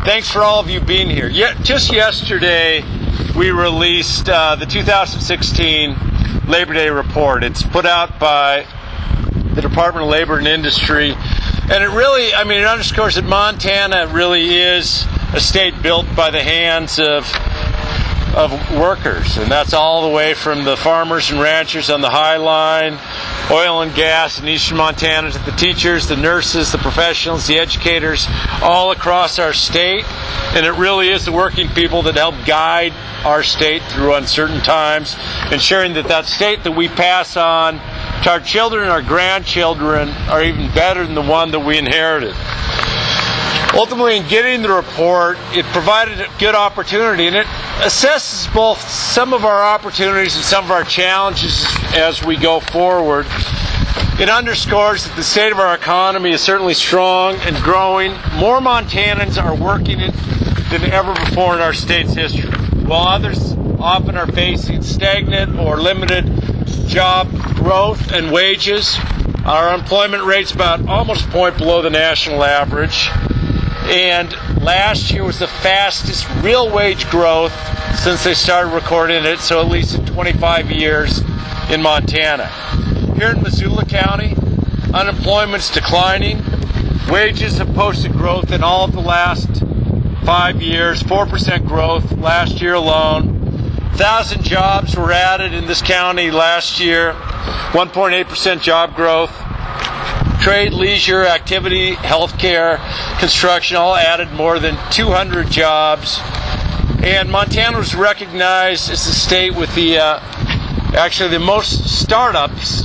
thanks for all of you being here. Just yesterday, we released the 2016 Labor Day report. It's put out by the Department of Labor and Industry, and it really, it underscores that Montana really is a state built by the hands of workers, and that's all the way from the farmers and ranchers on the High Line, oil and gas in eastern Montana, to the teachers, the nurses, the professionals, the educators, all across our state. And it really is the working people that help guide our state through uncertain times, ensuring that that state that we pass on to our children and our grandchildren are even better than the one that we inherited. Ultimately, in getting the report, it provided a good opportunity, and it assesses both some of our opportunities and some of our challenges as we go forward. It underscores that the state of our economy is certainly strong and growing. More Montanans are working than ever before in our state's history, while others often are facing stagnant or limited job growth and wages. Our unemployment rate's about almost a point below the national average. And last year was the fastest real wage growth since they started recording it, so at least in 25 years in Montana. Here in Missoula County, unemployment's declining. Wages have posted growth in all of the last 5 years, 4% growth last year alone. 1,000 jobs were added in this county last year, 1.8% job growth. Trade, leisure, activity, healthcare, construction all added more than 200 jobs. And Montana was recognized as the state with actually the most startups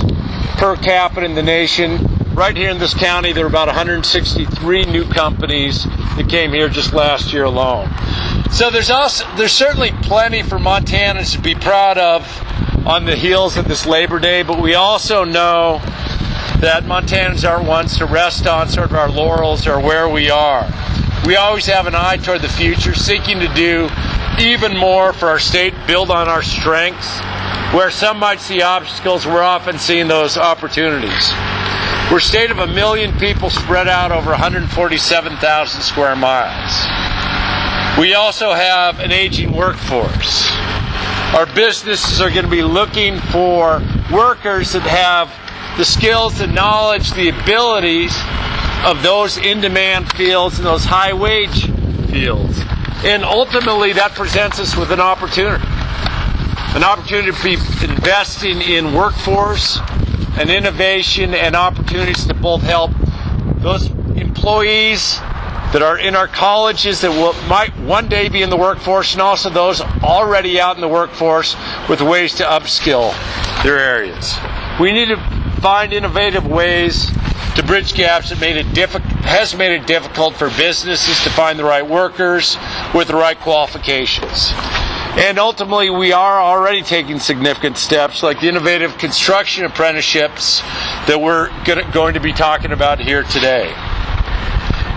per capita in the nation. Right here in this county, there were about 163 new companies that came here just last year alone. So there's certainly plenty for Montanans to be proud of on the heels of this Labor Day, but we also know that Montanans aren't ones to rest on sort of our laurels or where we are. We always have an eye toward the future, seeking to do even more for our state, build on our strengths. Where some might see obstacles, we're often seeing those opportunities. We're a state of 1 million people spread out over 147,000 square miles. We also have an aging workforce. Our businesses are going to be looking for workers that have the skills, the knowledge, the abilities of those in-demand fields and those high-wage fields. And ultimately, that presents us with an opportunity to be investing in workforce and innovation and opportunities to both help those employees that are in our colleges that might one day be in the workforce, and also those already out in the workforce with ways to upskill their areas. We need to find innovative ways to bridge gaps that has made it difficult for businesses to find the right workers with the right qualifications. And ultimately, we are already taking significant steps, like the innovative construction apprenticeships that we're going to be talking about here today.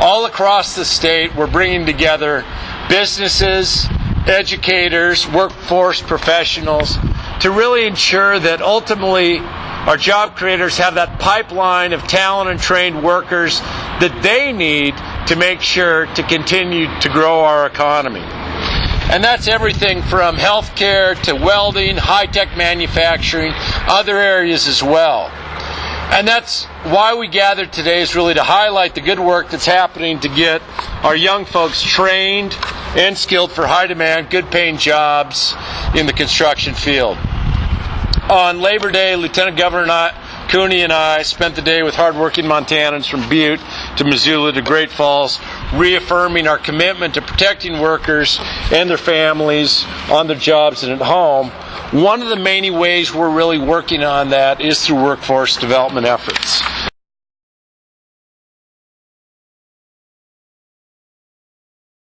All across the state, we're bringing together businesses, educators, workforce professionals to really ensure that ultimately our job creators have that pipeline of talent and trained workers that they need to make sure to continue to grow our economy. And that's everything from healthcare to welding, high-tech manufacturing, other areas as well. And that's why we gathered today, is really to highlight the good work that's happening to get our young folks trained and skilled for high-demand, good-paying jobs in the construction field. On Labor Day, Lieutenant Governor Cooney and I spent the day with hardworking Montanans from Butte to Missoula to Great Falls, reaffirming our commitment to protecting workers and their families on their jobs and at home. One of the many ways we're really working on that is through workforce development efforts.